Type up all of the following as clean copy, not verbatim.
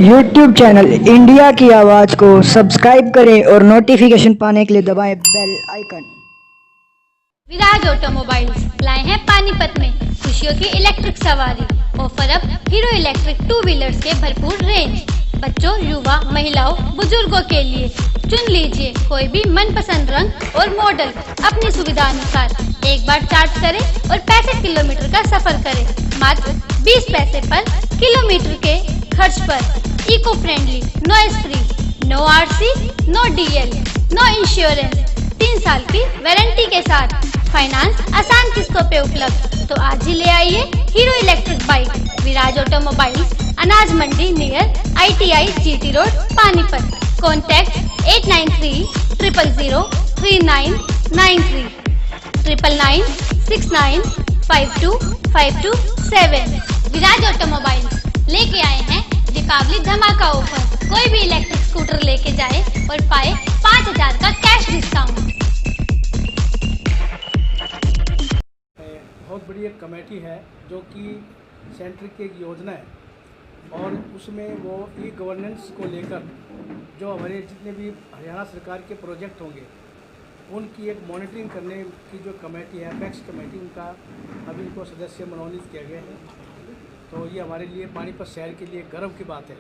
YouTube channel India की आवाज़ को सब्सक्राइब करें और नोटिफिकेशन पाने के लिए दबाएं बेल आइकन। विराज ऑटोमोबाइल्स लाए हैं पानीपत में खुशियों की इलेक्ट्रिक सवारी। ऑफर अब हीरो इलेक्ट्रिक 2 व्हीलर्स के भरपूर रेंज। बच्चों, युवा, महिलाओं, बुजुर्गों के लिए चुन लीजिए कोई भी मनपसंद रंग और मॉडल अपनी सुविधा अनुसार। एक बार चार्ज करें और 65 किलोमीटर का सफर करें मात्र 20 पैसे पर किलोमीटर के खर्च पर। Eco friendly, noise free, no RC, no DL, no insurance, 3 साल की वारंटी के साथ फाइनेंस आसान किस्तों पे उपलब्ध। तो आज ही ले आइए Hero Electric bike. Viraj automobiles, अनाज मंडी near ITI GT road, Panipat. Contact 8930 000 3993 9969525227। Viraj automobiles लेके आए हैं दीपावली धमाका ऑफर। कोई भी इलेक्ट्रिक स्कूटर लेके जाए और पाए 5000 का कैश डिस्काउंट। बहुत बड़ी एक कमेटी है जो कि सेंटर की एक योजना है और उसमें वो ई गवर्नेंस को लेकर जो हमारे जितने भी हरियाणा सरकार के प्रोजेक्ट होंगे उनकी एक मॉनिटरिंग करने की जो कमेटी है, अपेक्स कमेटी, उनका अभी इनको सदस्य मनोनीत किया गया है। तो ये हमारे लिए पानीपत शहर के लिए गर्व की बात है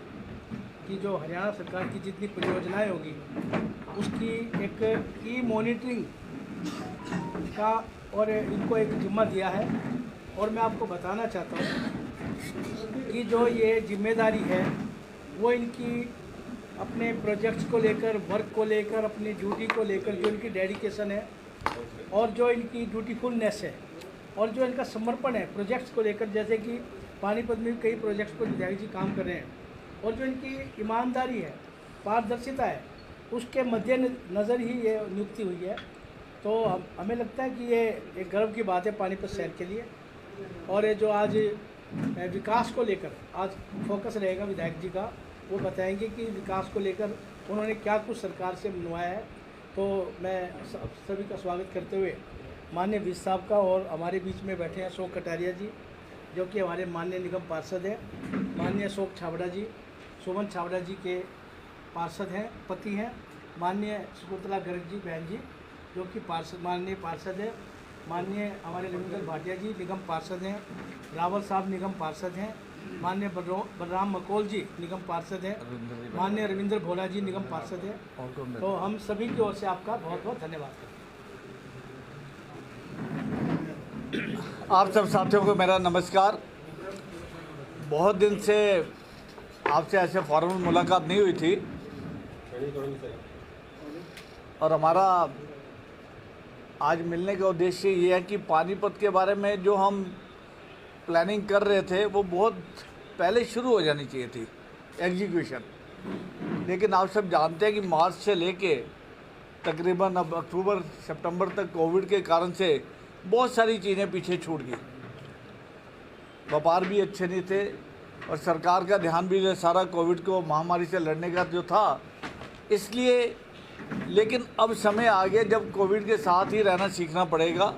कि जो हरियाणा सरकार की जितनी परियोजनाएं होगी उसकी एक ई मॉनिटरिंग का और इनको एक जिम्मा दिया है। और मैं आपको बताना चाहता हूँ कि जो ये जिम्मेदारी है वो इनकी अपने प्रोजेक्ट्स को लेकर, वर्क को लेकर, अपनी ड्यूटी को लेकर जो इनकी डेडिकेशन है और जो इनकी ड्यूटीफुलनेस है और जो इनका समर्पण है प्रोजेक्ट्स को लेकर, जैसे कि पानीपत में कई प्रोजेक्ट्स पर विधायक जी काम कर रहे हैं, और जो इनकी ईमानदारी है, पारदर्शिता है, उसके मद्देनज़र ही ये नियुक्ति हुई है। तो हमें लगता है कि ये एक गर्व की बात है पानीपत शहर के लिए। और ये जो आज विकास को लेकर आज फोकस रहेगा विधायक जी का, वो बताएंगे कि विकास को लेकर उन्होंने क्या कुछ सरकार से मनवाया है। तो मैं सभी का स्वागत करते हुए माननीय विज साहब का, और हमारे बीच में बैठे हैं अशोक कटारिया जी जो कि हमारे माननीय निगम पार्षद हैं, माननीय अशोक छाबड़ा जी, सुमन छाबड़ा जी के पार्षद हैं, पति हैं, माननीय शकुंतला गर्ग जी बहन जी जो कि पार्षद, माननीय पार्षद है, माननीय हमारे रविंद्र भाटिया जी निगम पार्षद हैं, रावल साहब निगम पार्षद हैं, माननीय बलराम मकोल जी निगम पार्षद हैं, माननीय रविंद्र भोला जी निगम पार्षद हैं। तो हम सभी की ओर से आपका बहुत बहुत धन्यवाद करते हैं। आप सब साथियों को मेरा नमस्कार। बहुत दिन से आपसे ऐसे फॉर्मल मुलाकात नहीं हुई थी और हमारा आज मिलने का उद्देश्य ये है कि पानीपत के बारे में जो हम प्लानिंग कर रहे थे वो बहुत पहले शुरू हो जानी चाहिए थी एग्जीक्यूशन। लेकिन आप सब जानते हैं कि मार्च से लेके तकरीबन अब अक्टूबर सितंबर तक कोविड के कारण से बहुत सारी चीज़ें पीछे छूट गई। व्यापार भी अच्छे नहीं थे और सरकार का ध्यान भी सारा कोविड को महामारी से लड़ने का जो था, इसलिए। लेकिन अब समय आ गया जब कोविड के साथ ही रहना सीखना पड़ेगा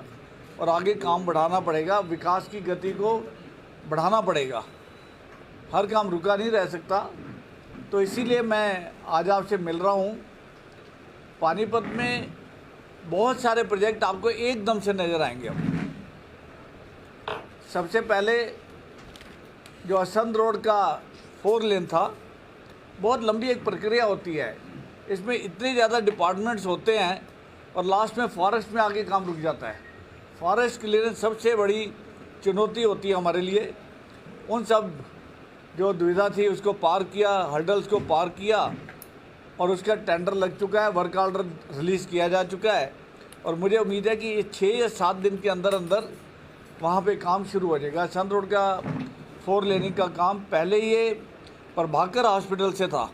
और आगे काम बढ़ाना पड़ेगा, विकास की गति को बढ़ाना पड़ेगा। हर काम रुका नहीं रह सकता। तो इसीलिए मैं आज आपसे मिल रहा हूँ। पानीपत में बहुत सारे प्रोजेक्ट आपको एकदम से नज़र आएंगे। अब सबसे पहले जो असंध रोड का 4 लेन था, बहुत लंबी एक प्रक्रिया होती है, इसमें इतने ज़्यादा डिपार्टमेंट्स होते हैं और लास्ट में फॉरेस्ट में आके काम रुक जाता है। फॉरेस्ट क्लियरेंस सबसे बड़ी चुनौती होती है हमारे लिए। उन सब जो दुविधा थी उसको पार किया, हर्डल्स को पार किया और उसका टेंडर लग चुका है, वर्क ऑर्डर रिलीज़ किया जा चुका है और मुझे उम्मीद है कि ये 6 या 7 दिन के अंदर अंदर वहाँ पे काम शुरू हो जाएगा। संत रोड का 4 लेनिंग का काम पहले ये प्रभाकर हॉस्पिटल से था,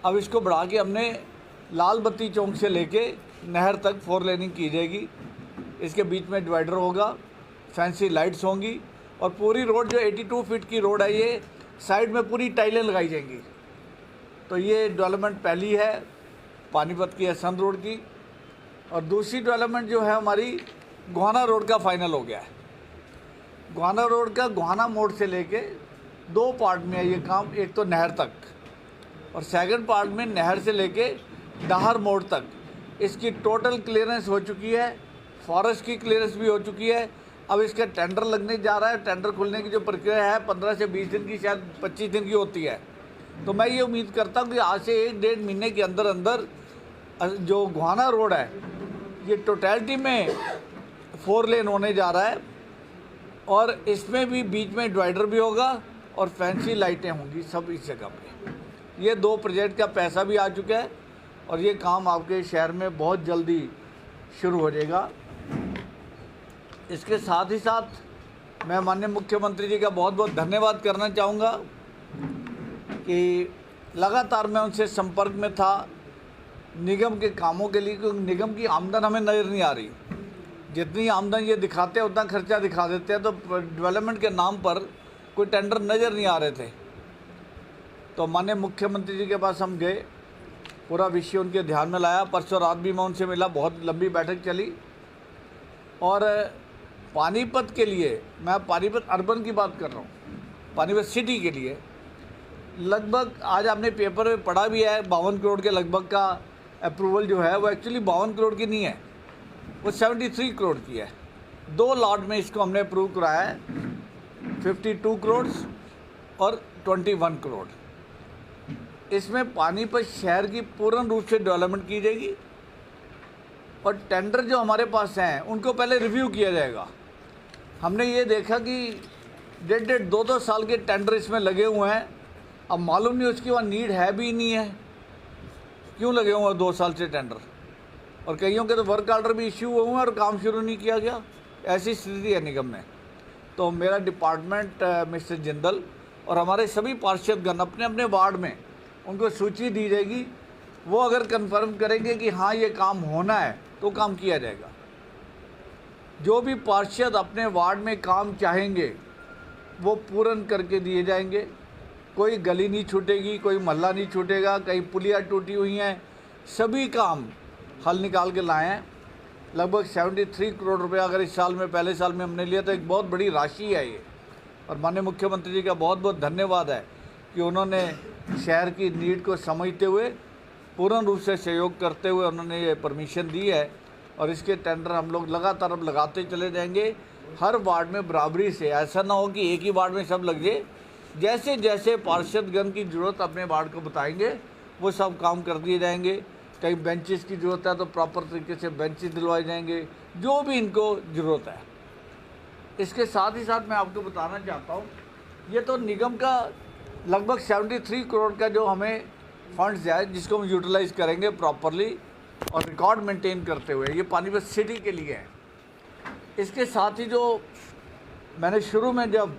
अब इसको बढ़ा के हमने लाल बत्ती चौक से लेके नहर तक 4 लेनिंग की जाएगी। इसके बीच में डिवाइडर होगा, फैंसी लाइट्स होंगी और पूरी रोड जो 82 फीट की रोड है, ये साइड में पूरी टाइलें लगाई जाएंगी। तो ये डेवलपमेंट पहली है पानीपत की संत रोड की। और दूसरी डेवलपमेंट जो है हमारी गोहाना रोड का फाइनल हो गया है। गोहाना रोड का गोहाना मोड़ से लेके 2 पार्ट में है ये काम। एक तो नहर तक और सेकंड पार्ट में नहर से लेके डाहर मोड़ तक इसकी टोटल क्लियरेंस हो चुकी है, फॉरेस्ट की क्लियरेंस भी हो चुकी है। अब इसका टेंडर लगने जा रहा है। टेंडर खुलने की जो प्रक्रिया है 15 से 20 दिन की, शायद 25 दिन की होती है। तो मैं ये उम्मीद करता हूँ कि आज से 1-1.5 महीने के अंदर अंदर जो गोहाना रोड है ये टोटलिटी में 4 लेन होने जा रहा है और इसमें भी बीच में डिवाइडर भी होगा और फैंसी लाइटें होंगी सब इस जगह पे। ये 2 प्रोजेक्ट का पैसा भी आ चुका है और ये काम आपके शहर में बहुत जल्दी शुरू हो जाएगा। इसके साथ ही साथ मैं माननीय मुख्यमंत्री जी का बहुत बहुत धन्यवाद करना चाहूँगा कि लगातार मैं उनसे संपर्क में था निगम के कामों के लिए, क्योंकि निगम की आमदन हमें नज़र नहीं आ रही। जितनी आमदन ये दिखाते हैं उतना खर्चा दिखा देते हैं, तो डेवलपमेंट के नाम पर कोई टेंडर नज़र नहीं आ रहे थे। तो माननीय मुख्यमंत्री जी के पास हम गए, पूरा विषय उनके ध्यान में लाया। परसों रात भी मैं उनसे मिला, बहुत लंबी बैठक चली। और पानीपत के लिए, मैं पानीपत अर्बन की बात कर रहा हूँ, पानीपत सिटी के लिए लगभग आज आपने पेपर में पढ़ा भी है 52 करोड़ के लगभग का अप्रूवल जो है वो एक्चुअली 52 करोड़ की नहीं है, वो 73 करोड़ की है। 2 लॉट में इसको हमने अप्रूव कराया है, 52 करोड़ और 21 करोड़। इसमें पानीपत शहर की पूर्ण रूप से डेवलपमेंट की जाएगी और टेंडर जो हमारे पास हैं उनको पहले रिव्यू किया जाएगा। हमने ये देखा कि 1.5-2 साल के टेंडर इसमें लगे हुए हैं। अब मालूम नहीं उसकी वहाँ नीड है भी नहीं है, क्यों लगे हुए हैं 2 साल से टेंडर, और कईयों के तो वर्क ऑर्डर भी इश्यू हुए हैं और काम शुरू नहीं किया गया। ऐसी स्थिति है निगम में। तो मेरा डिपार्टमेंट मिस्टर जिंदल और हमारे सभी पार्षदगण अपने अपने वार्ड में उनको सूची दी जाएगी, वो अगर कंफर्म करेंगे कि हाँ ये काम होना है तो काम किया जाएगा। जो भी पार्षद अपने वार्ड में काम चाहेंगे वो पूर्ण करके दिए जाएंगे। कोई गली नहीं छूटेगी, कोई मोहल्ला नहीं छूटेगा, कहीं पुलिया टूटी हुई हैं, सभी काम हल निकाल के लाए हैं। लगभग 73 करोड़ रुपए अगर इस साल में, पहले साल में हमने लिया तो एक बहुत बड़ी राशि है ये। और माननीय मुख्यमंत्री जी का बहुत बहुत धन्यवाद है कि उन्होंने शहर की नीड को समझते हुए पूर्ण रूप से सहयोग करते हुए उन्होंने ये परमिशन दी है। और इसके टेंडर हम लोग लगातार अब लगाते चले जाएंगे, हर वार्ड में बराबरी से। ऐसा ना हो कि एक ही वार्ड में सब लग जाए। जैसे जैसे पार्षदगण की ज़रूरत अपने वार्ड को बताएंगे वो सब काम कर दिए जाएंगे। कहीं बेंचेस की ज़रूरत है तो प्रॉपर तरीके से बेंचेस दिलवाए जाएंगे, जो भी इनको ज़रूरत है। इसके साथ ही साथ मैं आपको बताना चाहता हूँ, ये तो निगम का लगभग 73 करोड़ का जो हमें फंड्स है जिसको हम यूटिलाइज़ करेंगे प्रॉपरली और रिकॉर्ड मेंटेन करते हुए, ये पानीपत सिटी के लिए है। इसके साथ ही जो मैंने शुरू में जब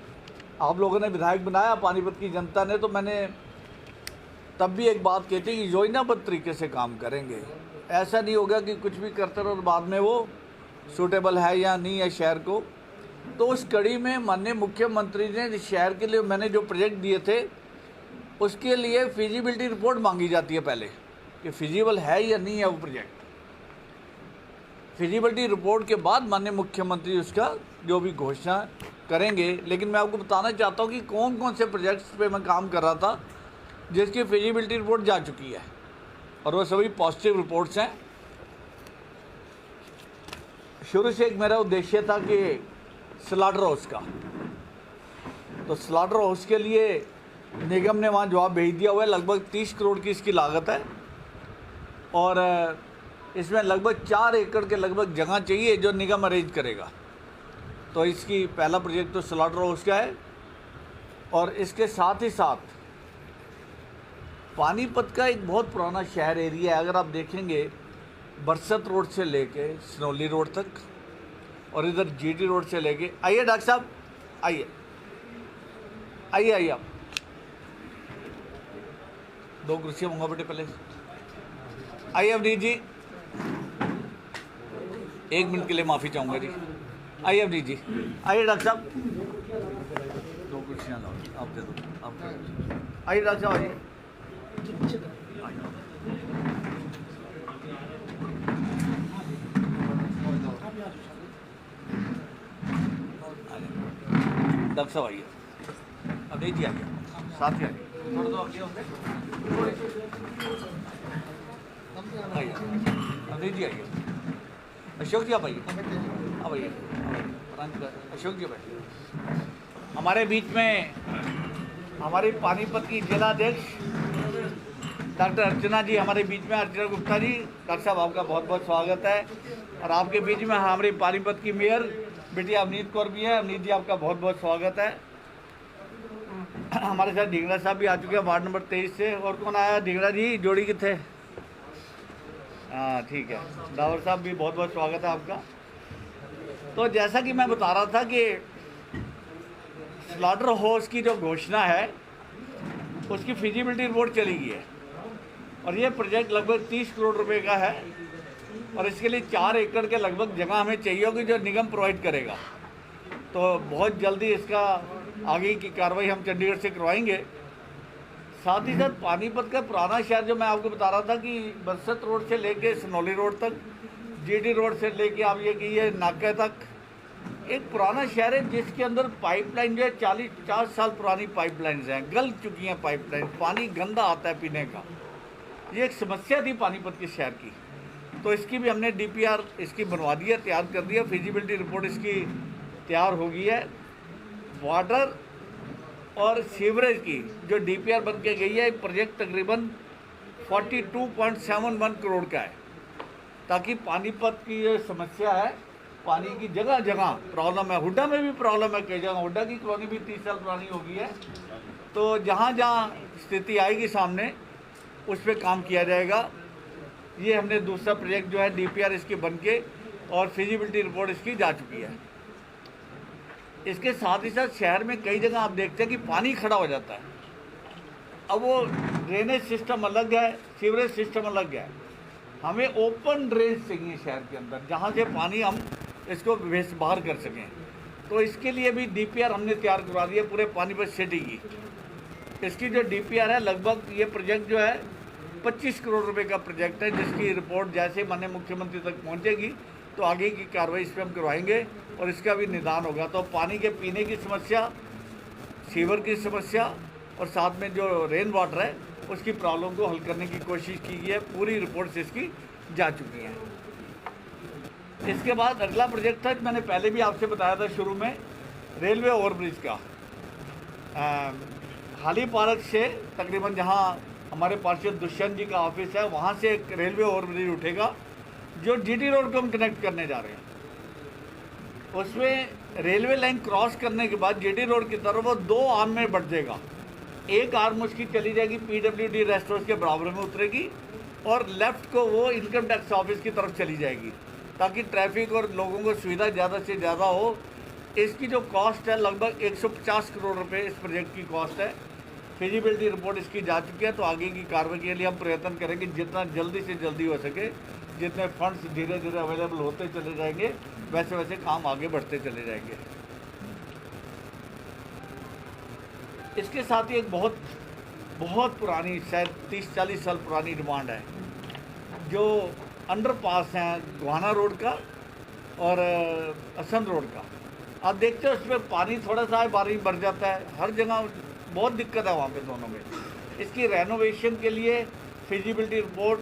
आप लोगों ने विधायक बनाया पानीपत की जनता ने, तो मैंने तब भी एक बात कहती कि योजनाबद्ध तरीके से काम करेंगे। ऐसा नहीं होगा कि कुछ भी करते रहो और बाद में वो सूटेबल है या नहीं है शहर को। तो उस कड़ी में माननीय मुख्यमंत्री ने शहर के लिए मैंने जो प्रोजेक्ट दिए थे उसके लिए फिजिबिलिटी रिपोर्ट मांगी जाती है पहले, कि फिजिबल है या नहीं है वो प्रोजेक्ट। फिजिबिलिटी रिपोर्ट के बाद माननीय मुख्यमंत्री उसका जो भी घोषणा करेंगे। लेकिन मैं आपको बताना चाहता हूँ कि कौन कौन से प्रोजेक्ट्स पे मैं काम कर रहा था जिसकी फिजिबिलिटी रिपोर्ट जा चुकी है, और वो सभी पॉजिटिव रिपोर्ट्स हैं। शुरू से एक मेरा उद्देश्य था कि स्लाटर हाउस का, तो स्लाटर हाउस के लिए निगम ने वहाँ जवाब भेज दिया हुआ है। लगभग 30 करोड़ की इसकी लागत है और इसमें लगभग 4 एकड़ के लगभग जगह चाहिए जो निगम अरेंज करेगा। तो इसकी पहला प्रोजेक्ट तो स्लाटर हाउस का है। और इसके साथ ही साथ पानीपत का एक बहुत पुराना शहर एरिया है, अगर आप देखेंगे बरसत रोड से लेके सनौली रोड तक और इधर जीटी रोड से लेके, आइए डॉक्टर साहब आइए आइए आइए आप 2 कुर्सियाँ मंगा बेटे पहले। आइए अवनीत जी, 1 मिनट के लिए माफ़ी चाहूँगा जी। आइए अवनीत जी, आइए डॉक्टर साहब 2 कुर्सियाँ लाओ, आप दे दो, आप दे दो। आइए डॉक्टर साहब आइए। डॉक्टर साहब आइए, अवनीत जी आइए, साथ ही आइए। थोड़ा तो आगे होंगे। आइए, अवधेश जी आइए, अशोक जी आप आइए, आप आइए, अशोक जी बैठिए। हमारे बीच में हमारे पानीपत की जिलाध्यक्ष डॉक्टर अर्चना जी हमारे बीच में, अर्चना गुप्ता जी। डॉक्टर साहब आपका बहुत बहुत स्वागत है। और आपके बीच में हमारी पानीपत की मेयर बेटी अवनीत कौर भी है। अवनीत जी आपका बहुत बहुत स्वागत है। हमारे साथ ढींगरा साहब भी आ चुके हैं वार्ड नंबर 23 से। और कौन आया? ढींगरा जी जोड़ी कितने? हाँ ठीक है, डावर साहब भी बहुत बहुत स्वागत है आपका। तो जैसा कि मैं बता रहा था कि स्लॉटर हाउस की जो घोषणा है उसकी फिजिबिलिटी रिपोर्ट चली गई है और ये प्रोजेक्ट लगभग 30 करोड़ रुपए का है और इसके लिए 4 एकड़ के लगभग जगह हमें चाहिए होगी जो निगम प्रोवाइड करेगा। तो बहुत जल्दी इसका आगे की कार्रवाई हम चंडीगढ़ से करवाएंगे। साथ ही साथ पानीपत का पुराना शहर जो मैं आपको बता रहा था कि बरसत रोड से लेके सनौली रोड तक, जीटी रोड से लेके आप ये नाके तक एक पुराना शहर है जिसके अंदर पाइपलाइन जो है 40-50 साल पुरानी पाइपलाइंस हैं, गल चुकी हैं पाइपलाइन, पानी गंदा आता है पीने का। ये एक समस्या थी पानीपत के शहर की। तो इसकी भी हमने डीपीआर इसकी बनवा दी है, तैयार कर दिया, फिजिबिलिटी रिपोर्ट इसकी तैयार हो गई है। वाटर और सीवरेज की जो डीपीआर बन के गई है, प्रोजेक्ट तकरीबन 42.71 करोड़ का है, ताकि पानीपत की ये समस्या है, पानी की जगह जगह प्रॉब्लम है। हुड्डा में भी प्रॉब्लम है कई जगह, हुड्डा की कॉलोनी भी 30 साल पुरानी हो गई है। तो जहाँ जहाँ स्थिति आएगी सामने उस पर काम किया जाएगा। ये हमने दूसरा प्रोजेक्ट जो है डीपीआर इसकी बन के और फिजिबिलिटी रिपोर्ट इसकी जा चुकी है। इसके साथ ही साथ शहर में कई जगह आप देखते हैं कि पानी खड़ा हो जाता है। अब वो ड्रेनेज सिस्टम अलग है, सीवरेज सिस्टम अलग है। हमें ओपन ड्रेन चाहिए शहर के अंदर, जहाँ से पानी हम इसको बाहर कर सकें। तो इसके लिए भी डीपीआर हमने तैयार करवा दिया पूरे पानीपत सिटी की। इसकी जो डीपीआर है, लगभग ये प्रोजेक्ट जो है 25 करोड़ रुपए का प्रोजेक्ट है, जिसकी रिपोर्ट जैसे माननीय मुख्यमंत्री तक पहुंचेगी तो आगे की कार्रवाई इस पर हम करवाएंगे और इसका भी निदान होगा। तो पानी के पीने की समस्या, सीवर की समस्या और साथ में जो रेन वाटर है उसकी प्रॉब्लम को हल करने की कोशिश की गई है। पूरी रिपोर्ट्स इसकी जा चुकी हैं। इसके बाद अगला प्रोजेक्ट था, मैंने पहले भी आपसे बताया था शुरू में, रेलवे ओवरब्रिज का। हाली पार्क से तकरीबन जहाँ हमारे पार्षद दुष्यंत जी का ऑफिस है, वहाँ से एक रेलवे ओवरब्रिज उठेगा जो जीटी रोड को हम कनेक्ट करने जा रहे हैं। उसमें रेलवे लाइन क्रॉस करने के बाद जीटी रोड की तरफ वो 2 आर्म में बढ़ जाएगा। एक आर्म उसकी चली जाएगी पीडब्ल्यूडी रेस्ट हाउस के बराबर में उतरेगी और लेफ्ट को वो इनकम टैक्स ऑफिस की तरफ चली जाएगी, ताकि ट्रैफिक और लोगों को सुविधा ज़्यादा से ज़्यादा हो। इसकी जो कॉस्ट है लगभग 150 करोड़ रुपए इस प्रोजेक्ट की कॉस्ट है। फिजिबिलिटी रिपोर्ट इसकी जा चुकी है। तो आगे की कार्रवाई के लिए हम प्रयत्न करेंगे जितना जल्दी से जल्दी हो सके। जितने फंड्स धीरे धीरे अवेलेबल होते चले जाएंगे वैसे वैसे काम आगे बढ़ते चले जाएंगे। इसके साथ ही एक बहुत पुरानी, शायद 30-40 साल पुरानी डिमांड है, जो अंडरपास हैं गोहाना रोड का और असंध रोड का। आप देखते हो उसमें पानी थोड़ा सा है, बारिश भर जाता है, हर जगह बहुत दिक्कत है वहाँ पे दोनों में। इसकी रेनोवेशन के लिए फिजिबिलिटी रिपोर्ट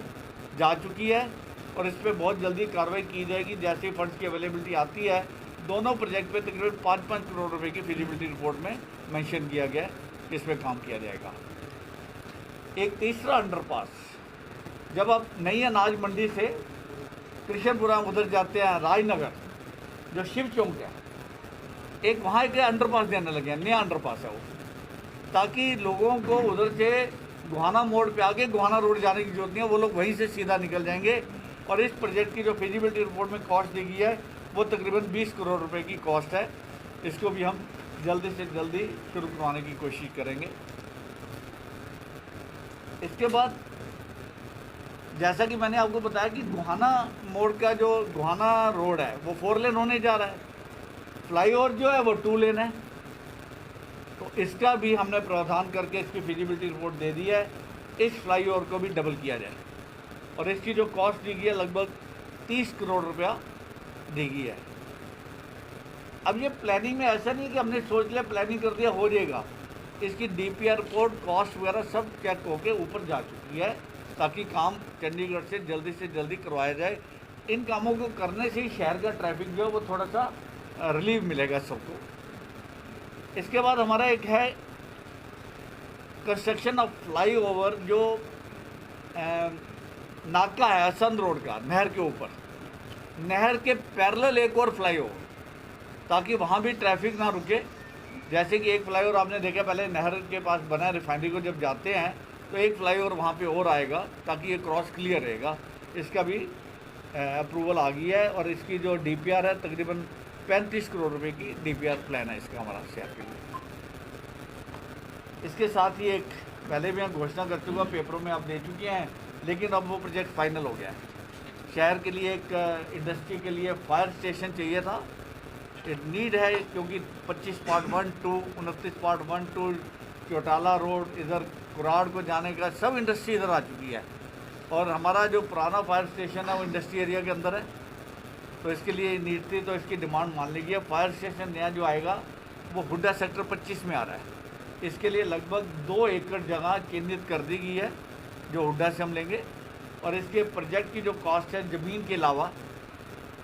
जा चुकी है और इस पर बहुत जल्दी कार्रवाई की जाएगी। जैसे फंड्स की अवेलेबिलिटी आती है, दोनों प्रोजेक्ट पे तकरीबन 5-5 करोड़ रुपए की फिजिबिलिटी रिपोर्ट में मेंशन किया गया है कि इस पर काम किया जाएगा। एक तीसरा अंडरपास, जब आप नई अनाज मंडी से कृष्णपुरा उधर जाते हैं राजनगर, जो शिव चौक है, एक वहाँ एक अंडरपास देने लगे हैं, नया अंडरपास है वो, ताकि लोगों को उधर से गोहाना मोड़ पे आके गोहाना रोड जाने की जरूरत नहीं है, वो लोग वहीं से सीधा निकल जाएंगे। और इस प्रोजेक्ट की जो फिजिबिलिटी रिपोर्ट में कॉस्ट दी गई है वो तकरीबन 20 करोड़ रुपए की कॉस्ट है। इसको भी हम जल्दी से जल्दी शुरू करवाने की कोशिश करेंगे। इसके बाद जैसा कि मैंने आपको बताया कि गोहाना मोड़ का जो गोहाना रोड है वो 4 लेन होने जा रहा है, फ्लाईओवर जो है वो 2 लेन है। तो इसका भी हमने प्रावधान करके इसकी फिजिबिलिटी रिपोर्ट दे दी है। इस फ्लाईओवर को भी डबल किया जाए और इसकी जो कॉस्ट दी गई है लगभग 30 करोड़ रुपया दी गई है। अब ये प्लानिंग में ऐसा नहीं कि हमने सोच लिया, प्लानिंग कर दिया, हो जाएगा। इसकी डीपीआर रिपोर्ट कॉस्ट वगैरह सब चेक होके ऊपर जा चुकी है, ताकि काम चंडीगढ़ से जल्दी करवाया जाए। इन कामों को करने से ही शहर का ट्रैफिक जो है वो थोड़ा सा रिलीफ मिलेगा सबको। इसके बाद हमारा एक है कंस्ट्रक्शन ऑफ फ्लाईओवर, जो नाका है असंध रोड का, नहर के ऊपर, नहर के पैरेलल एक और फ्लाईओवर, ताकि वहाँ भी ट्रैफिक ना रुके। जैसे कि एक फ्लाईओवर आपने देखा पहले नहर के पास बना है, रिफाइनरी को जब जाते हैं तो एक फ्लाईओवर वहाँ पे और आएगा, ताकि ये क्रॉस क्लियर रहेगा। इसका भी अप्रूवल आ गई है, और इसकी जो डीपीआर है तकरीबन 35 करोड़ रुपए की डीपीआर प्लान है इसका हमारा शहर के लिए। इसके साथ ही एक पहले भी हम घोषणा कर चुका, पेपरों में आप दे चुके हैं, लेकिन अब वो प्रोजेक्ट फाइनल हो गया है। शहर के लिए एक इंडस्ट्री के लिए फायर स्टेशन चाहिए था, नीड है, क्योंकि 25.12, 29.12 चौटाला रोड, इधर कुराड़ को जाने का सब इंडस्ट्री इधर आ चुकी है, और हमारा जो पुराना फायर स्टेशन है वो इंडस्ट्री एरिया के अंदर है, तो इसके लिए नीड थी, तो इसकी डिमांड मान लीजिए। फायर स्टेशन नया जो आएगा वो हुड्डा सेक्टर 25 में आ रहा है। इसके लिए लगभग 2 एकड़ जगह चिन्हित कर दी गई है, जो हुड्डा से हम लेंगे, और इसके प्रोजेक्ट की जो कॉस्ट है ज़मीन के अलावा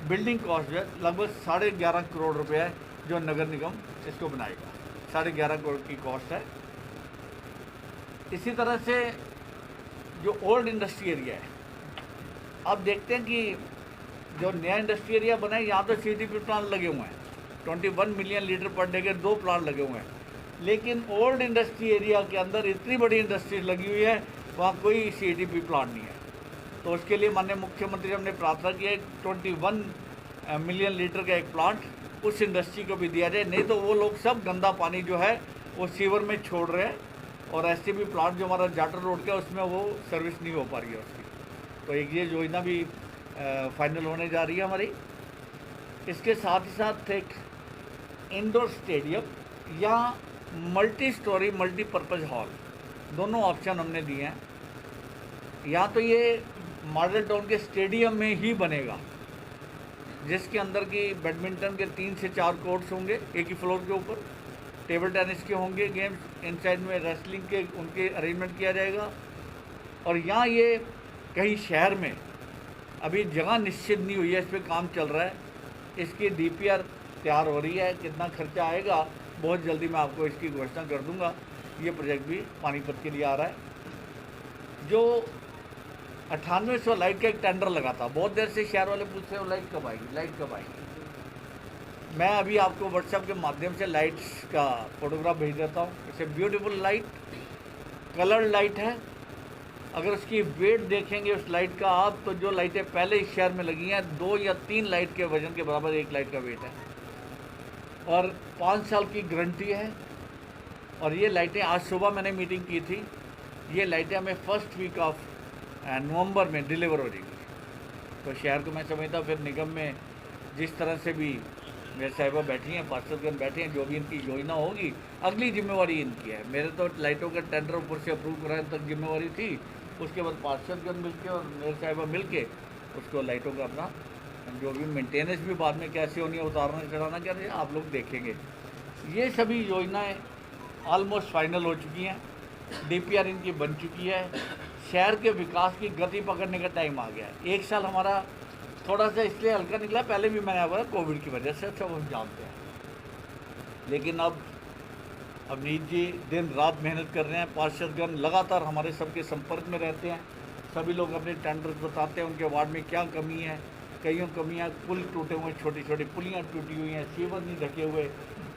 बिल्डिंग कॉस्ट जो है लगभग 11.5 करोड़ रुपए है, जो नगर निगम इसको बनाएगा। 11.5 करोड़ की कॉस्ट है। इसी तरह से जो ओल्ड इंडस्ट्री एरिया है, अब देखते हैं कि जो नया इंडस्ट्री एरिया बना है, यहाँ तो CDP प्लांट लगे हुए हैं, 21 मिलियन लीटर पर डे के 2 प्लांट लगे हुए हैं, लेकिन ओल्ड इंडस्ट्री एरिया के अंदर इतनी बड़ी इंडस्ट्री लगी हुई है, वहाँ कोई CDP प्लांट नहीं है। तो उसके लिए माननीय मुख्यमंत्री हमने प्रार्थना की है 21 मिलियन लीटर का एक प्लांट उस इंडस्ट्री को भी दिया जाए, नहीं तो वो लोग सब गंदा पानी जो है वो सीवर में छोड़ रहे हैं, और STP प्लांट जो हमारा जाटर रोड का उसमें वो सर्विस नहीं हो पा रही है उसकी। तो एक ये योजना भी फाइनल होने जा रही है हमारी। इसके साथ ही साथ एक इंडोर स्टेडियम या मल्टी स्टोरी मल्टीपर्पज़ हॉल, दोनों ऑप्शन हमने दिए हैं। या तो ये मॉडल टाउन के स्टेडियम में ही बनेगा, जिसके अंदर की बैडमिंटन के 3 से 4 कोर्ट्स होंगे एक ही फ्लोर के ऊपर, टेबल टेनिस के होंगे गेम्स, इनसाइड में रेसलिंग के उनके अरेंजमेंट किया जाएगा। और यहाँ ये कहीं शहर में अभी जगह निश्चित नहीं हुई है, इस पर काम चल रहा है, इसकी DPR तैयार हो रही है। कितना खर्चा आएगा बहुत जल्दी मैं आपको इसकी घोषणा कर दूंगा। ये प्रोजेक्ट भी पानीपत के लिए आ रहा है। जो 9800 लाइट का एक टेंडर लगा था, बहुत देर से शहर वाले पूछ रहे हो लाइट कब आएगी, लाइट कब आएगी। मैं अभी आपको व्हाट्सएप के माध्यम से लाइट्स का फोटोग्राफ भेज देता हूँ। It's a beautiful light, coloured light है। अगर उसकी वेट देखेंगे उस लाइट का आप, तो जो लाइटें पहले इस शहर में लगी हैं 2 या 3 लाइट के वजन के बराबर एक लाइट का वेट है, और 5 साल की गारंटी है। और ये लाइटें आज सुबह मैंने मीटिंग की थी, ये लाइटें हमें फर्स्ट वीक ऑफ नवंबर में डिलीवर हो जाएगी। तो शहर को मैं समझता फिर निगम में जिस तरह से भी मेरे साहिबा बैठी हैं, पार्षदगण बैठे हैं, जो भी इनकी योजना होगी अगली जिम्मेवारी इनकी है। मेरे तो लाइटों का टेंडर ऊपर से अप्रूव कराने तक जिम्मेवारी थी, उसके बाद पार्षदगण मिलके और मेरे साहिबा मिलके उसको लाइटों का अपना जो भी मेंटेनेंस भी बाद में कैसे होनी है, उतारना चढ़ाना क्या है, आप लोग देखेंगे। ये सभी योजनाएँ ऑलमोस्ट फाइनल हो चुकी हैं, DPR इनकी बन चुकी है। शहर के विकास की गति पकड़ने का टाइम आ गया है। 1 साल हमारा थोड़ा सा इसलिए हल्का निकला, पहले भी मैंने बोला कोविड की वजह से, सब हम जानते हैं। लेकिन अब अवनीत जी दिन रात मेहनत कर रहे हैं, पार्षदगण लगातार हमारे सबके संपर्क में रहते हैं, सभी लोग अपने टेंडर्स बताते हैं उनके वार्ड में क्या कमी है। कईयों कमियाँ, पुल टूटे हुए, छोटी छोटी पुलियाँ टूटी हुई हैं, सीवर नहीं ढके हुए।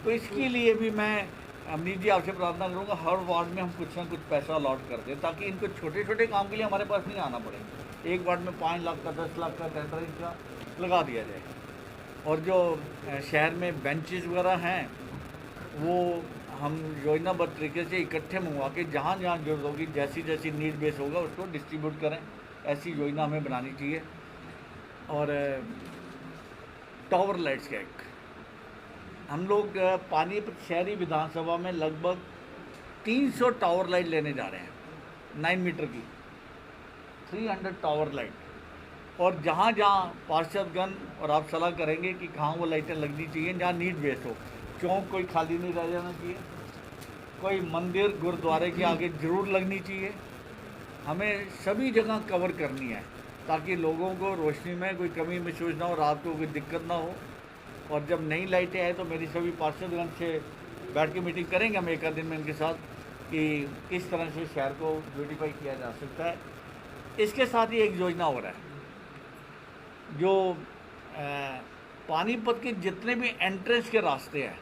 तो इसके लिए भी मैं अवनीत जी आपसे प्रार्थना करूँगा हर वार्ड में हम कुछ ना कुछ पैसा अलॉट कर दें, ताकि इनको छोटे छोटे काम के लिए हमारे पास नहीं आना पड़े। एक वार्ड में 5 लाख का 10 लाख का टेंडर इनका लगा दिया जाए। और जो शहर में बेंचेस वगैरह हैं वो हम योजनाबद्ध तरीके से इकट्ठे मंगवा के जहाँ जहाँ जरूरत होगी, जैसी जैसी नीड बेस होगा उसको डिस्ट्रीब्यूट करें, ऐसी योजना हमें बनानी चाहिए। और टावर लाइट्स का एक हम लोग पानीपत शहरी विधानसभा में लगभग 300 टावर लाइट लेने जा रहे हैं, 9 मीटर की 300 टावर लाइट। और जहाँ जहाँ पार्षदगण और आप सलाह करेंगे कि कहाँ वो लाइटें लगनी चाहिए, जहाँ नीड बेस हो, चौक कोई खाली नहीं रह जाना चाहिए, कोई मंदिर गुरुद्वारे के आगे ज़रूर लगनी चाहिए। हमें सभी जगह कवर करनी है ताकि लोगों को रोशनी में कोई कमी महसूस ना हो, रात को कोई दिक्कत ना हो। और जब नई लाइटें आए तो मेरी सभी पार्षदगण से बैठ के मीटिंग करेंगे हम एक आध दिन में इनके साथ कि किस तरह से शहर को ब्यूटीफाई किया जा सकता है। इसके साथ ही एक योजना हो रहा है जो पानीपत के जितने भी एंट्रेंस के रास्ते हैं,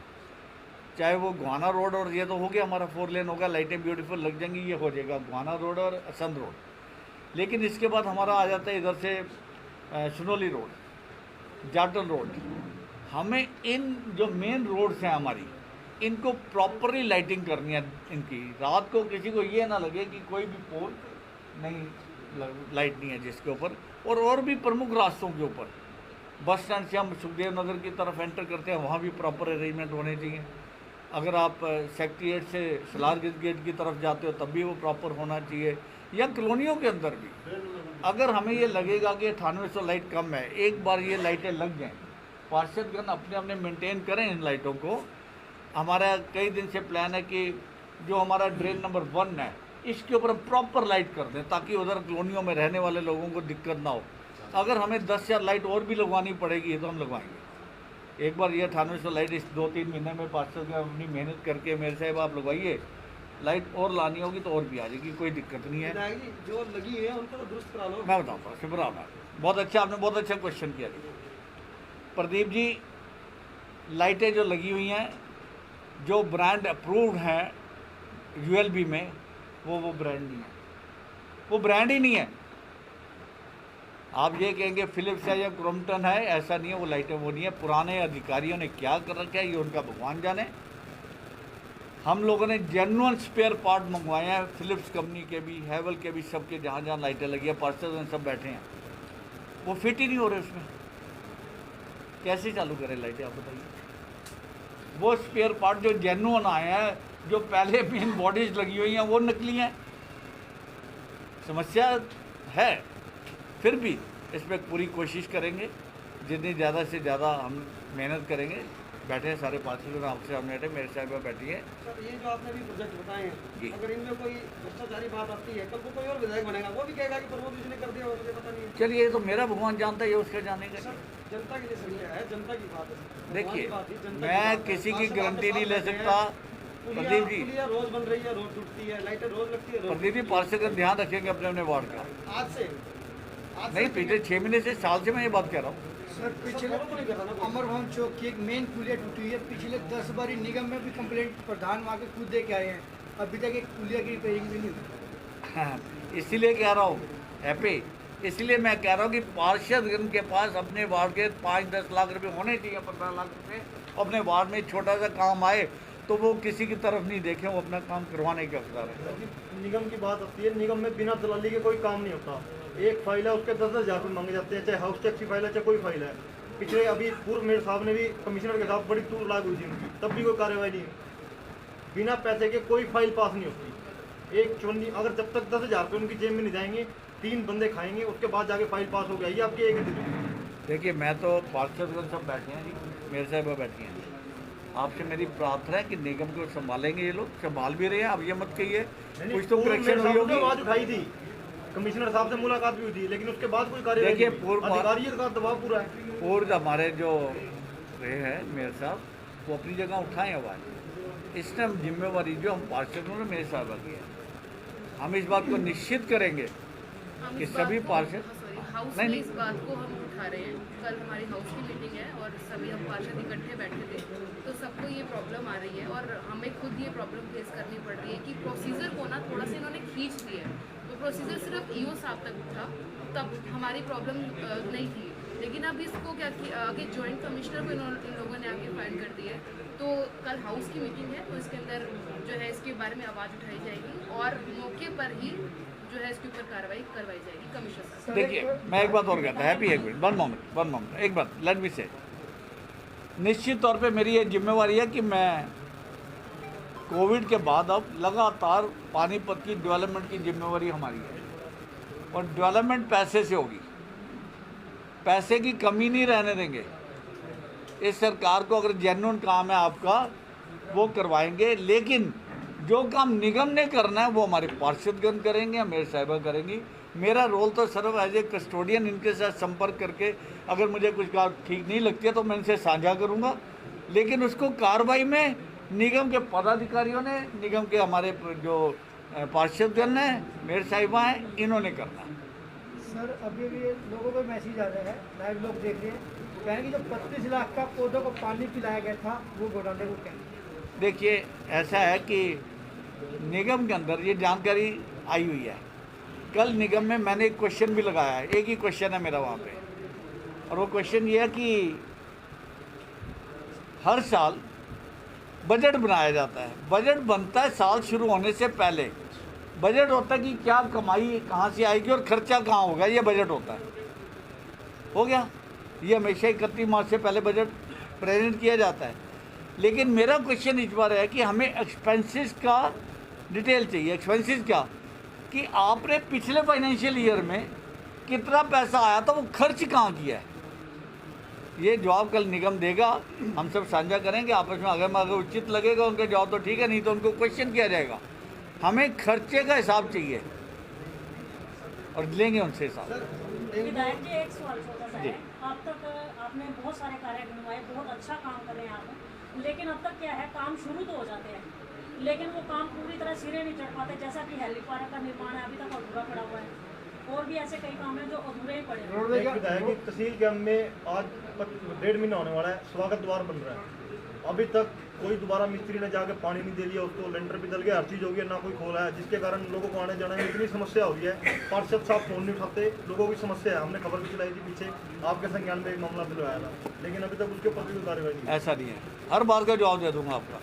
चाहे वो गोहाना रोड, और ये तो हो गया हमारा 4 लेन होगा, लाइटें ब्यूटीफुल लग जाएंगी, ये हो जाएगा गोहाना रोड और असंध रोड। लेकिन इसके बाद हमारा आ जाता है इधर से सुनोली रोड, जाटल रोड। हमें इन जो मेन रोड्स हैं हमारी, इनको प्रॉपरली लाइटिंग करनी है इनकी। रात को किसी को ये ना लगे कि कोई भी पोल नहीं, लाइट नहीं है जिसके ऊपर। और भी प्रमुख रास्तों के ऊपर, बस स्टैंड से हम सुखदेव नगर की तरफ एंटर करते हैं, वहाँ भी प्रॉपर अरेंजमेंट होने चाहिए। अगर आप सेक्रेटरीट से सलार गेट की तरफ जाते हो तब भी वो प्रॉपर होना चाहिए, या कॉलोनियों के अंदर भी। अगर हमें ये लगेगा कि 9800 लाइट कम है, एक बार ये लाइटें लग जाएँ, पार्षदगण अपने अपने मेंटेन करें इन लाइटों को। हमारा कई दिन से प्लान है कि जो हमारा ड्रेन नंबर 1 है, इसके ऊपर हम प्रॉपर लाइट कर दें ताकि उधर कॉलोनियों में रहने वाले लोगों को दिक्कत ना हो। अगर हमें 10,000 लाइट और भी लगवानी पड़ेगी तो हम लगवाएंगे। एक बार ये 9800 लाइट इस 2-3 महीने में पार्षद अपनी मेहनत करके मेरे साहब आप लगवाइए, लाइट और लानी होगी तो और भी आ जाएगी, कोई दिक्कत नहीं है। जो लगी है उनको तो दुरुस्त करा लो। मैं बताता हूँ, शुक्र आपका, बहुत अच्छा, आपने बहुत अच्छा क्वेश्चन किया। प्रदीप जी, लाइटें जो लगी हुई हैं, जो ब्रांड अप्रूव्ड हैं ULB में, वो ब्रांड नहीं है, वो ब्रांड ही नहीं है। आप ये कहेंगे फिलिप्स है या क्रॉम्पटन है, ऐसा नहीं है, वो लाइटें वो नहीं है। पुराने अधिकारियों ने क्या कर रखा है ये उनका भगवान जाने। हम लोगों ने जेन्युइन स्पेयर पार्ट मंगवाए हैं, फिलिप्स कंपनी के भी, हैवल के भी, सबके जहाँ जहाँ लाइटें लगी है, पार्षद सब बैठे हैं, वो फिट ही नहीं हो रहे उसमें। कैसे चालू करें लाइटें, आप बताइए। वो स्पेयर पार्ट जो जेन्युइन आए हैं, जो पहले मेन बॉडीज लगी हुई हैं, वो नकली हैं। समस्या है, फिर भी इस पर पूरी कोशिश करेंगे, जितनी ज़्यादा से ज़्यादा हम मेहनत करेंगे। बैठे हैं सारे पार्षद, आपसे हम बैठे, मेरे साहब बैठी है। सर, ये जो आपने अभी प्रोजेक्ट बताए हैं, अगर इनमें कोई भ्रष्टाचारी बात आती है, कल को कोई और विधायक बनेगा, वो भी कहेगा कि प्रमोद जी ने कर दिया, मुझे पता नहीं है। चलिए, ये तो मेरा भगवान जानता है, ये उसका जानेगा। जनता की समस्या है, जनता की बात है। देखिए, मैं किसी की गारंटी नहीं ले सकता। प्रदीप जी, रोज बन रही है, रोज टूटती है, लाइटें रोज लगती है। प्रदीप जी, पार्षद ध्यान रखेंगे अपने अपने वार्ड का। आज से नहीं, पिछले 6 महीने से, साल से मैं ये बात कह रहा हूँ। सर, पिछले अमर भवन चौक की एक मेन पुलिया टूटी है, पिछले 10 बार निगम में भी कंप्लेंट प्रधान वहाँ के खुद दे के आए हैं, अभी तक एक पुलिया की रिपेयरिंग भी नहीं हुई। इसीलिए कह रहा हूँ हैप्पी, इसलिए मैं कह रहा हूँ कि पार्षदगण के पास अपने वार्ड के 5-10 लाख रुपए होने चाहिए, 15 लाख रुपए। अपने वार्ड में छोटा सा काम आए तो वो किसी की तरफ नहीं देखें, वो अपना काम करवाने के हकदार है। निगम की बात आती है, निगम में बिना दलाली के कोई काम नहीं होता। एक फाइल है, उसके 10,000 रुपये मांगे जाते हैं, चाहे हाउस टैक्स की फाइल है, चाहे कोई फाइल है। पिछले अभी पूर्व मेयर साहब ने भी कमिश्नर के साथ बड़ी तूर लाग हुई थी उनकी, तब भी कोई कार्रवाई नहीं हुई। बिना पैसे के कोई फाइल पास नहीं होती। एक चुन्नी, अगर जब तक 10,000 रुपये उनकी जेब में नहीं जाएंगे, 3 बंदे खाएंगे, उसके बाद जाके फाइल पास हो गया। ये आपके एक दिन। देखिए, मैं तो पार्षदगण सब बैठे हैं जी, मेरे साहब बैठी हैं। आपसे मेरी प्रार्थना है कि निगम को संभालेंगे, ये लोग संभाल भी रहे हैं। अब ये मत कहिए कुछ तो करेक्शन हुई होगी। आवाज उठाई थी, कमिश्नर साहब से मुलाकात भी हुई थी, लेकिन उसके बाद कोई कार्रवाई। देखिए, अधिकारियों का दबाव पूरा है। पूर्व हमारे जो रहे हैं मेयर साहब, वो अपनी जगह उठाएं आवाज़। इस टाइम जिम्मेवारी जो हम पार्षदों ने मेरे साहब की है, हम इस बात को निश्चित करेंगे कि सभी पार्षद हाउस में इस बात को हम उठा रहे हैं। कल हमारी हाउस की मीटिंग है और सभी हम पार्षद इकट्ठे बैठे थे, तो सबको ये प्रॉब्लम आ रही है और हमें खुद ये प्रॉब्लम फेस करनी पड़ रही है कि प्रोसीजर को ना थोड़ा सा इन्होंने खींच दिया है। तो प्रोसीजर सिर्फ ईओ साहब तक था, तब हमारी प्रॉब्लम नहीं थी। लेकिन अब इसको क्या किया, आगे जॉइंट कमिश्नर को इन लोगों ने आगे फाइंड कर दिया है। तो कल हाउस की मीटिंग है, तो इसके अंदर जो है इसके बारे में आवाज़ उठाई जाएगी और मौके पर ही जो है इसके ऊपर कार्रवाई करवाई जाएगी कमिश्नर साहब। देखिए, मैं एक बात और कहता है, एक मिनट, वन मोमेंट, एक बात लेट मी से। निश्चित तौर पे मेरी ये जिम्मेवारी है कि मैं कोविड के बाद अब लगातार पानीपत की डेवलपमेंट की जिम्मेवारी हमारी है, और डेवलपमेंट पैसे से होगी, पैसे की कमी नहीं रहने देंगे। इस सरकार को अगर जेन्युइन काम है आपका, वो करवाएंगे। लेकिन जो काम निगम ने करना है वो हमारे पार्षदगण करेंगे, मेयर साहिबा करेंगी। मेरा रोल तो सिर्फ एज ए कस्टोडियन इनके साथ संपर्क करके अगर मुझे कुछ बात ठीक नहीं लगती है तो मैं इनसे साझा करूंगा, लेकिन उसको कार्रवाई में निगम के पदाधिकारियों ने, निगम के हमारे जो पार्षदगण हैं, मेयर साहिबा हैं, इन्होंने करना। सर अभी भी लोगों को मैसेज आ रहा है, लाइव लोग देख रहे हैं, कह रहे हैं कि जो 35 लाख का पौधों को पानी पिलाया गया था वो घोटाले को क्या? देखिए ऐसा है कि निगम के अंदर ये जानकारी आई हुई है। कल निगम में मैंने एक क्वेश्चन भी लगाया है, एक ही क्वेश्चन है मेरा वहाँ पे, और वो क्वेश्चन ये है कि हर साल बजट बनाया जाता है। बजट बनता है साल शुरू होने से पहले। बजट होता है कि क्या कमाई कहाँ से आएगी और खर्चा कहाँ होगा, ये बजट होता है। हो गया, ये हमेशा 31 मार्च से पहले बजट प्रेजेंट किया जाता है। लेकिन मेरा क्वेश्चन इस बार है कि हमें एक्सपेंसेस का डिटेल चाहिए। एक्सपेंसेस क्या, कि आपने पिछले फाइनेंशियल ईयर में कितना पैसा आया था, वो खर्च कहाँ किया है। ये जवाब कल निगम देगा, हम सब साझा करेंगे आपस में। अगर उचित लगेगा उनका जवाब तो ठीक है, नहीं तो उनको क्वेश्चन किया जाएगा। हमें खर्चे का हिसाब चाहिए और लेंगे उनसे हिसाब। विधायक जी एक सवाल छोटा सा है, अब तक आपने बहुत सारे कार्य गिनवाए, बहुत अच्छा काम कर रहे हैं आप, लेकिन अब तक क्या है, काम शुरू तो हो जाते हैं लेकिन वो काम पूरी तरह सिरे नहीं चढ़ पाते। जैसा कि हेली पार्क का निर्माण है अभी तक अधूरा पड़ा हुआ है, और भी ऐसे कई काम हैं जो अधूरे ही पड़े हैं। एक विधायक की तहसील कैंप में आज 1.5 महीना होने वाला है, स्वागत द्वार बन रहा है, अभी तक कोई दोबारा मिस्त्री ने जाके पानी नहीं दे लिया उसको, लेंटर भी डल गया, हर चीज़ हो गई, ना कोई खोला है, जिसके कारण लोगों को आने जाने में इतनी समस्या हो गई है। पार्षद साहब फोन नहीं उठाते, लोगों की समस्या है। हमने खबर भी चलाई थी पीछे, आपके संज्ञान में एक मामला दिलवाया था, लेकिन अभी तक उसके ऊपर कोई कार्रवाई नहीं। ऐसा नहीं है, हर बार का जवाब दे दूंगा आपका।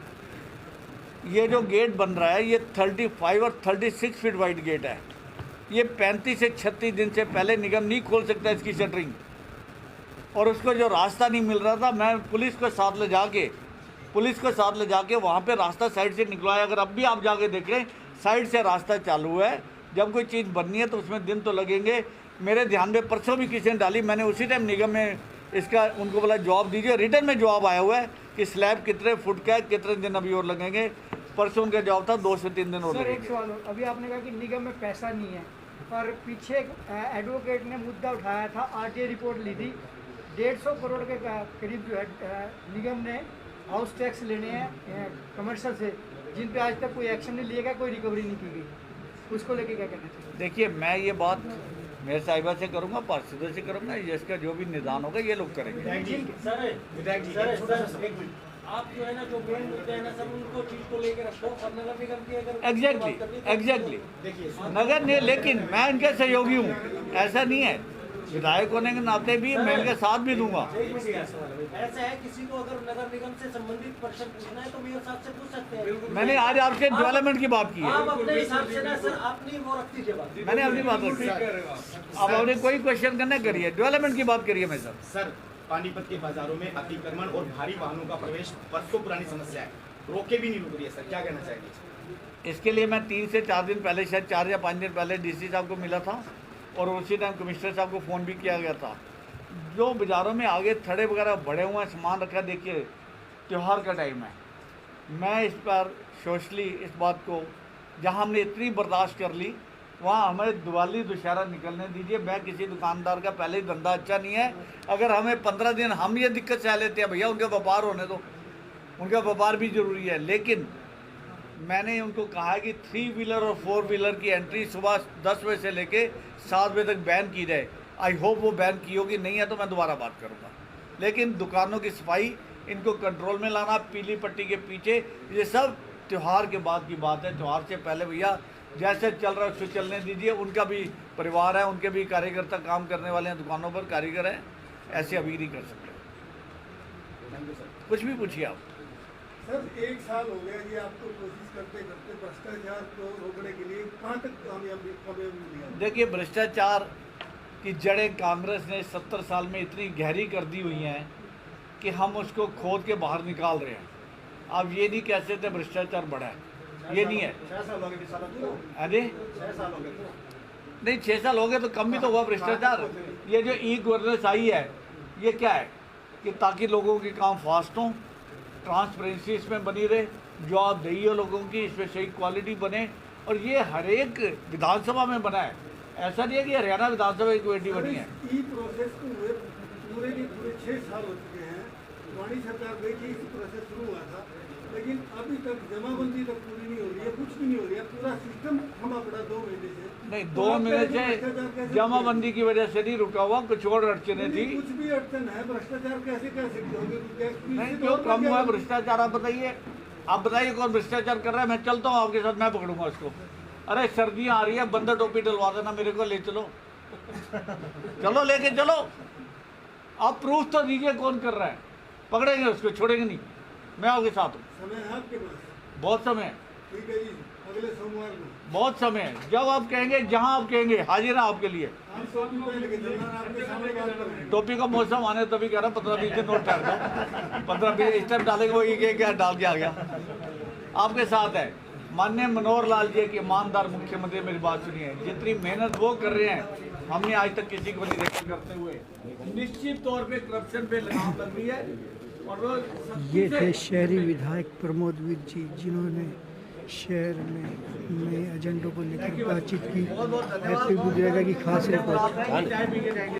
ये जो गेट बन रहा है ये 35 और 36 फीट वाइड गेट है। ये 35 से 36 दिन से पहले निगम नहीं खोल सकता इसकी शटरिंग, और उसको जो रास्ता नहीं मिल रहा था, मैं पुलिस को साथ ले जाके वहाँ पे रास्ता साइड से निकलवाया। अगर अब भी आप जाके देखें, साइड से रास्ता चालू है। जब कोई चीज़ बननी है तो उसमें दिन तो लगेंगे। मेरे ध्यान में परसों भी किसी ने डाली, मैंने उसी टाइम निगम में इसका उनको बोला जवाब दीजिए। रिटर्न में जवाब आया हुआ है कि स्लैब कितने फुट का है, कितने दिन अभी और लगेंगे। परसों उनका जवाब था 2 से 3 दिन और लगेंगे। सर एक सवाल, अभी आपने कहा कि निगम में पैसा नहीं है, और पीछे एडवोकेट ने मुद्दा उठाया था, आरटीआई रिपोर्ट ली थी, 150 करोड़ के करीब जो है निगम ने हाउस टैक्स लेने हैं कमर्शियल से, जिन पे आज तक कोई एक्शन नहीं लिया गया, कोई रिकवरी नहीं की गई। उसको लेके क्या कहना चाहिए? देखिए मैं ये बात मेयर साहिबा से करूँगा, पार्षदों से करूँगा, इसका जो भी निदान होगा ये लोग करेंगे। आप जो है ना, जो मेन मुद्दे हैं ना सर, उनको चीज को लेकर रखो और नगर निगम की अगर एग्जैक्टली नगर ने, लेकिन मैं इनका सहयोगी हूँ, ऐसा नहीं है। विधायक होने के नाते भी मैं इनका साथ भी दूंगा। ऐसा है, किसी को अगर नगर निगम से संबंधित प्रश्न पूछना है तो मेरे साथ से पूछ सकते हैं। मैंने आज आपसे डेवलपमेंट की बात की है। आप अपने हिसाब से ना सर, अपनी वो रखती है बात। मैंने अपनी बात रखी, अब आपने कोई क्वेश्चन करना करिए, डेवलपमेंट की बात करिए। मैं सर पानीपत के बाजारों में अतिक्रमण और भारी वाहनों का प्रवेश बरसों पुरानी समस्या है, रोके भी नहीं रुक रही है सर, क्या कहना चाहेंगे? इसके लिए मैं 3 से 4 दिन पहले, शायद 4 या 5 दिन पहले डीसी साहब को मिला था, और उसी टाइम कमिश्नर साहब को फ़ोन भी किया गया था। जो बाज़ारों में आगे थड़े वगैरह बड़े हुए हैं, सामान रखा, देखिए त्यौहार का टाइम है। मैं इस पर सोशली इस बात को, जहाँ हमने इतनी बर्दाश्त कर ली, वहाँ हमें दिवाली दुशहरा निकलने दीजिए। मैं किसी दुकानदार का पहले ही धंधा अच्छा नहीं है, अगर हमें 15 दिन हम ये दिक्कत सह लेते हैं, भैया उनका व्यापार होने दो, उनका व्यापार भी ज़रूरी है। लेकिन मैंने उनको कहा है कि 3 व्हीलर और 4 व्हीलर की एंट्री सुबह 10 बजे से लेके 7 बजे तक बैन की जाए। आई होप वो बैन की होगी, नहीं है तो मैं दोबारा बात करूँगा। लेकिन दुकानों की सफाई, इनको कंट्रोल में लाना, पीली पट्टी के पीछे, ये सब त्यौहार के बाद की बात है। त्यौहार से पहले भैया जैसे चल रहा है उसको चलने दीजिए। उनका भी परिवार है, उनके भी कार्यकर्ता काम करने वाले हैं, दुकानों पर कारीगर हैं, ऐसे अभी नहीं कर सकते। कुछ भी पूछिए आप। सर 1 साल हो गया जी आपको कोशिश करते करते भ्रष्टाचार को रोकने के लिए, कहाँ तक कामयाबी मिली? देखिए भ्रष्टाचार की जड़ें कांग्रेस ने 70 साल में इतनी गहरी कर दी हुई हैं कि हम उसको खोद के बाहर निकाल रहे हैं। आप ये नहीं कह सकते भ्रष्टाचार बढ़ा है, ये नहीं है। 6 साल हो गए, अरे 6 साल हो गए नहीं, 6 साल हो गए तो कम भी तो हुआ भ्रष्टाचार। ये जो ई गवर्नेंस आई है, ये क्या है कि ताकि लोगों के काम फास्ट हों, ट्रांसपेरेंसी इसमें बनी रहे, जवाबदेही हो लोगों की, इसमें सही क्वालिटी बने। और ये हर एक विधानसभा में बना है, ऐसा नहीं है कि हरियाणा विधानसभा की कमेटी बनी है। ई प्रोसेस को हुए पूरे के पूरे 6 साल हो चुके हैं। पुरानी सरकार गई थी, इसी प्रोसेस शुरू हुआ था, लेकिन अभी तक जमाबंदी तक पूरी नहीं हो रही है, कुछ भी नहीं हो रही है। पूरा सिस्टम थमा पड़ा 2 महीने से। नहीं, 2 महीने से जमाबंदी की वजह से नहीं रुका हुआ, कुछ और अड़चने थी। कुछ भी अड़चन है, भ्रष्टाचार कैसे कर सकते हो? नहीं, क्यों कम हुआ भ्रष्टाचार? आप बताइए, आप बताइए कौन भ्रष्टाचार कर रहा है? मैं चलता हूँ आपके साथ, मैं पकड़ूंगा उसको। अरे सर्दियाँ आ रही है, बंदर टोपी डलवा देना मेरे को, ले चलो चलो लेके चलो। आप प्रूफ तो दीजिए कौन कर रहा है, पकड़ेंगे उसको, छोड़ेंगे नहीं। मैं आपके साथ हूँ। समय है आपके पास? बहुत समय है। ठीक है जी, अगले सोमवार को बहुत समय है। जब आप कहेंगे, जहाँ आप कहेंगे, हाजिर है आपके लिए। हम टोपी पहन के चलना, आपके सामने बात कर रहे हैं। टोपी का मौसम आने तभी कह रहा 15-20 दिन नोट ठहर दो, 15-20 इस टाइम डालेंगे, वो ये क्या डाल के आ गया। आपके साथ है माननीय मनोहर लाल जी के ईमानदार मुख्यमंत्री। मेरी बात सुनिए, जितनी मेहनत वो कर रहे हैं, हमने आज तक किसी को नहीं देखा करते हुए। निश्चित तौर पे करप्शन पे लगाम लग रही है। और वो ये थे शहरी विधायक प्रमोद वीर जी, जिन्होंने शहर में नए एजेंडों को लेकर बातचीत की। हैप्पी बुद्ध की खास रिपोर्ट।